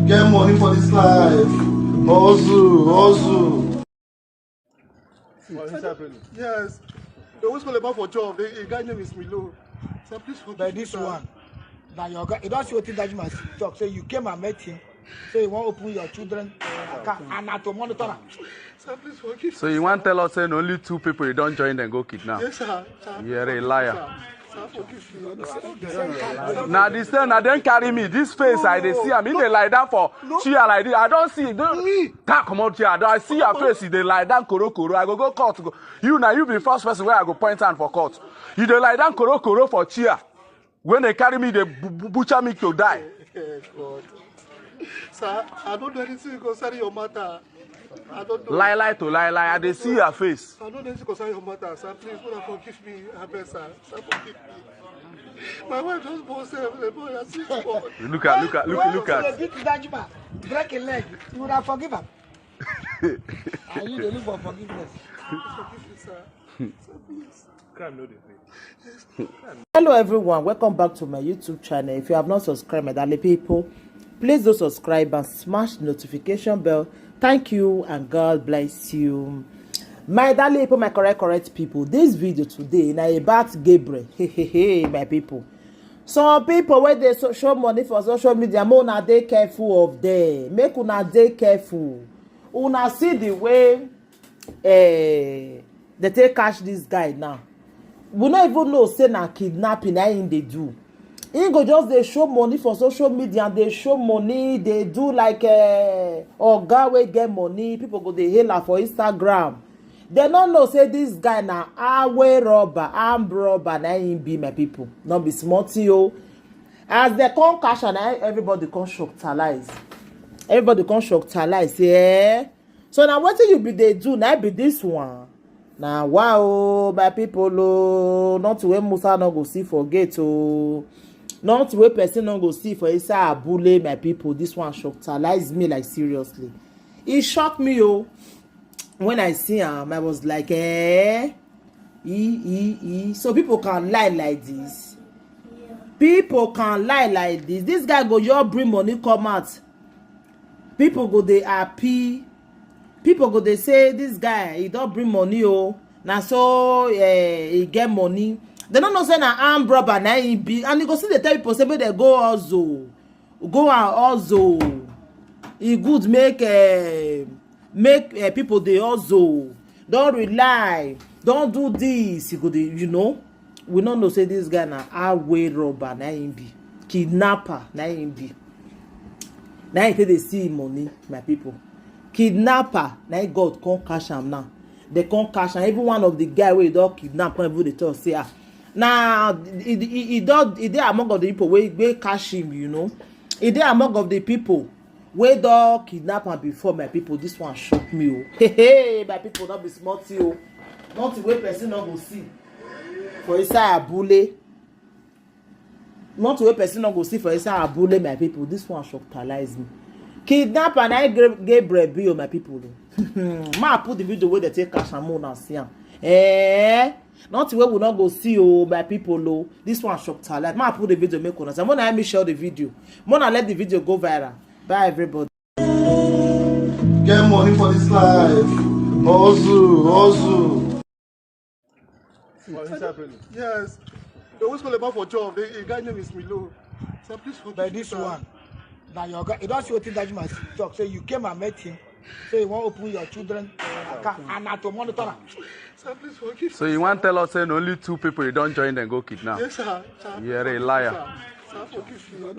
Get money for this life. Hustle. What is happening? Yes. They always call about for job. A guy name is Milo. So please forgive By me, this sir. one. Now your guy, you don't see what that you must talk. So you came and met him. So you want to open your children account and not to monitor them. Sir, please forgive me. So you want to tell us saying only 2 people you don't join and go kidnap? Yes, sir. You're a liar. Sir, forgive me. Now this thing, now don't carry me. This face I dey see, I mean they lie down for chair like this. I don't see. Don't come out here. I see your face. They lie down koro. I go court. You now you be first person where I go point hand for court. You dey lie down koro for chair. When they carry me, they butcher me to die. God. Sir, I don't do anything concerning your matter. I don't know. Lie to lie. I dey see your face. I don't do anything concerning your matter, sir. Please, forgive me. I beg, sir. Sir, forgive me. My wife just bought the boy. I see God. Look at. Break a leg. You would have forgiven him. And you look for forgiveness. Forgive me, sir. Sir, please. Can't know the face. Hello everyone, welcome back to my YouTube channel. If you have not subscribed, my darling people, please do subscribe and smash the notification bell. Thank you and God bless you, my darling people, my correct people. This video today na about Gabriel. Hey, my people. Some people when they show money for social media, una dey careful of them. Make una dey careful. Una see the way they take catch this guy now. We no even know say na kidnapping na him dey do. Him go just dey show money for social media and dey show money, dey do like oga wey get money. People go dey hail am for Instagram. They no know say this guy na armed robber na him be, my people. No be small thing o. As they come cash and everybody come shock talize. Say so na wetin you be dey do na be this one. Now wow, my people, oh, not where Musa no go see for gate, oh, not where person no go see for inside Abule, my people. This one shocked me, like seriously. It shocked me, oh. When I see him, I was like, So people can lie like this. People can lie like this. This guy go just bring money come out. People go they happy. People go they say this guy he don't bring money, oh. Now so he get money. They don't know say na armed robber na he be, and you go see the tell people say they go also, go and also. He good make people they also don't rely, don't do this. He go dey, you know. We don't know say this guy na highway robber na he be, kidnapper na he be. Now he take they see money, my people. Kidnapper na God come catch am now. They come catch am. Even one of the guy wey don kidnap come even dey talk say now he dey among of the people wey catch him, you know. He dey among of the people wey don kidnap am before, my people. This one shock me, oh. Hey, my people, not be small thing, oh. Not the way person no go see for inside Abule. Not the way person no go see for inside Abule, my people. This one shock me. Kidnap and I Gabriel be, my people. Ma put the video where they take cash and more and see am. Not the way we not go see, oh, my people, oh. This one shocked her life. Ma put the video make one. I'm gonna let me share the video. I'm gonna let the video go viral. Bye everybody. Get money for this life. Hustle. What is happening? Yes. They always call about for job. A guy name is Milo. Sir, please forgive By me, this sir. one. Now your guy, you don't see what that you must talk. So you came and met him. So you want to open your children account and not to monitor them. Sir, please forgive So me. you want to tell us saying only 2 people you don't join and go kidnap? Yes, sir. You're a liar. Sir, forgive me.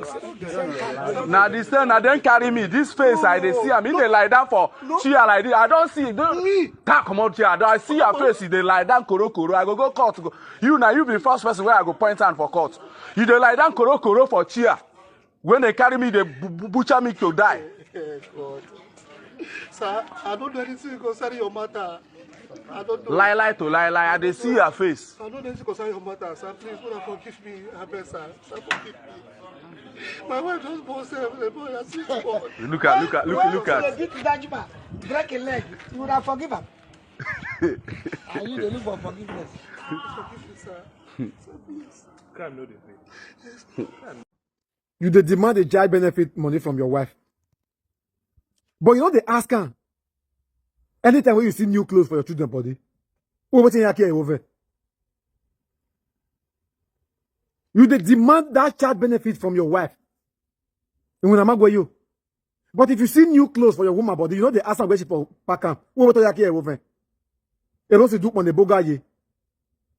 Now this thing, now don't carry me. This face I dey see, I mean they lie down for chair like this. I don't see. Don't come out here. I see your face. They lie down koro. I go court. You now you be first person where I go point hand for court. You dey lie down koro for chair. When they carry me, they butcher me to die. God. Sir, I don't do anything concerning your matter. I don't know. Lie to lie. I dey see your face. I don't do anything concerning your matter, sir. Please, forgive me. I beg, sir. Sir, forgive me. My wife just bought the boy. I see God. Look at. Break a leg. You would have forgiven him. And you look for forgiveness. Forgive me, sir. Sir, please. Can't know the face. You dey demand a child benefit money from your wife. But you know they ask her. Anytime when you see new clothes for your children body, what you care over? You they demand that child benefit from your wife. And when I'm not you. But if you see new clothes for your woman body, you know they ask her where she for pack am. What you care over? E don't see do on the boga ye.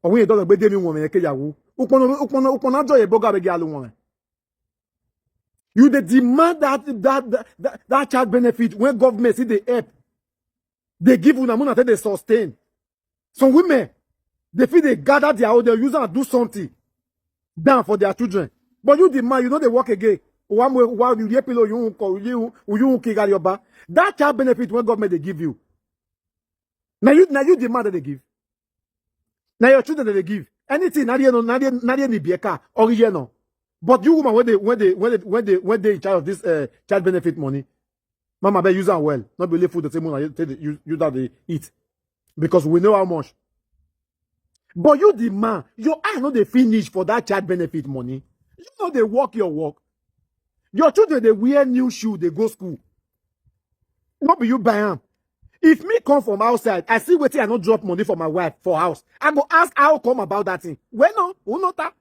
Or when you don't be me woman ke yawo. Ukona joy boga be gyalu woman. You they demand that child benefit when government see the help. They give una money until they sustain. Some women, they feel they gather their own, they use and do something down for their children. But you demand, you know they work again. While you carry your back. That child benefit when government they give you. Now you demand that they give. Now your children that they give. Anything, nadia ni bieka, or you know. But you woman when they in charge of this child benefit money, mama be use am well. Not believe food the same money you that they eat. Because we know how much. But you demand, your eye know they finish for that child benefit money. You know they work your work. Your children they wear new shoe, they go school. Not be you buy them. If me come from outside, I see waiting I not drop money for my wife for house. I go ask how come about that thing. Well no, who know that?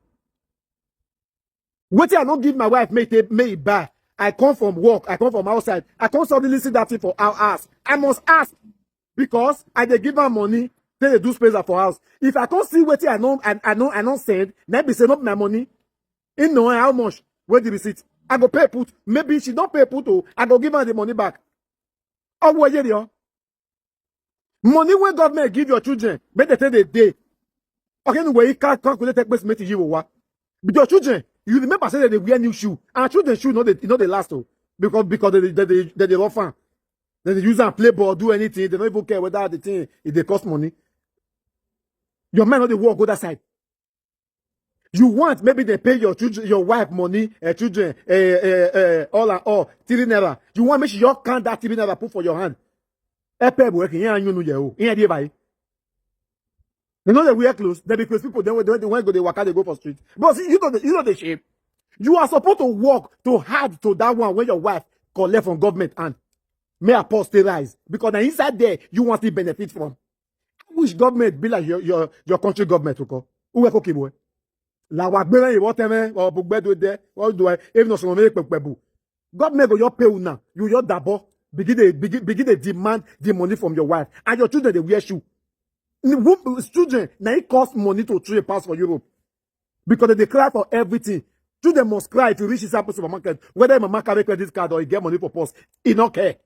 Waiting I not give my wife may buy. I come from work, I come from outside. I can't suddenly see that thing for our house. I must ask. Because I they give her money, they do space for house. If I can't see what I know said, then be say not my money. You know how much? Where the receipt? I go pay put. Maybe she don't pay put. Oh, I go give her the money back. Oh, what you money when government give your children, but they tell the day. Okay, no way you can't calculate take place make you what. But your children, you remember say that they wear new shoe. And children shoe not they last oh. Because they rough fan. Then they use and play ball, do anything. They don't even care whether the thing if they cost money. Your man not the work go that side. You want maybe they pay your children, your wife money, children, all and all, 3 naira. You want make sure you can't that 3 naira put for your hand. Working here and you know you. You know they wear clothes. They because people then when go they walk out they go for street. But see, you know the shape. You are supposed to work to hard to that one when your wife collect from government and may apostolize because now inside there you want to benefit from. Which government be like your country government to call? Who okay boy? La wa gbere yi what me or bugbe do there. What do I even no so make pepebu. Government go your pay una. You your dabo begin they demand the money from your wife and your children they wear shoe. Children now it cost money to trade pass for Europe because they cry for everything. Children must cry if you reach this supermarket whether mama carry credit card or you get money for post. He not care.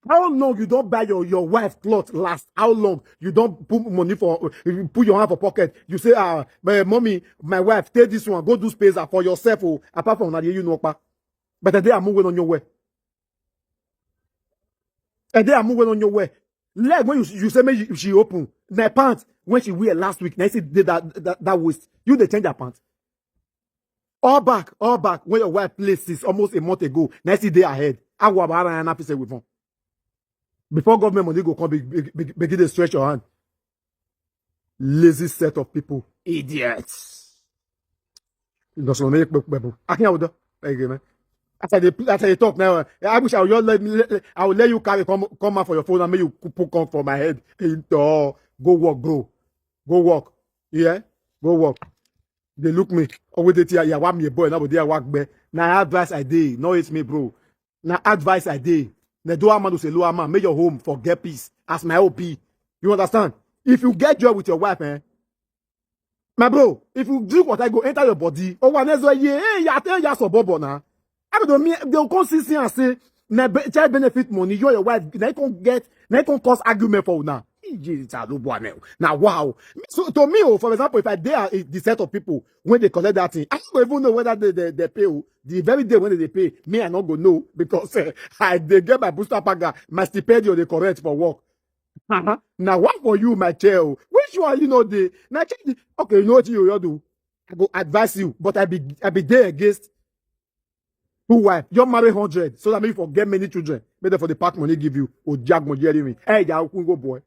How long you don't buy your wife clothes last? How long you don't put money for put your hand for pocket? You say, my mommy, my wife, take this one, go do space for yourself. Oh, apart from that, you know, but they are moving on your way. And they are moving on your way. Like when you say me she open my pants when she wear last week, now see that waist. You they change her pants. All back when your wife places almost a month ago. Now see day ahead. I will have an episode with them. Before government money go come begin to stretch your hand. Lazy set of people. Idiots. I can't man. After they talk now, I wish I would let you carry come out for your phone and make you put come for my head. Go work, bro. Go work. Yeah? Go work. They look me. Oh, they tell you, want me a boy, now they work there. Now advice I did. No, it's me, bro. Now advice I did. The do man say lower man, make your home for get peace as my OP. You understand? If you get joy with your wife, my bro, if you drink what I go enter your body, oh one is yeah, tell ya so bobo now. I don't mean they'll come see and say child benefit money, you and your wife, they can't cause argument for now. Now wow. So to me, for example, if I dare the set of people when they collect that thing, I don't even know whether they pay. The very day when they pay, me I not go know because they get my booster pack, my stipendium they correct for work. Now what for you, my child? Which one you know the now okay, you know what you do? I go advise you, but I be there against who wife. You marry 100 so that maybe forget many children. Better for the part money give you or jag mo me. Hey, ya go boy.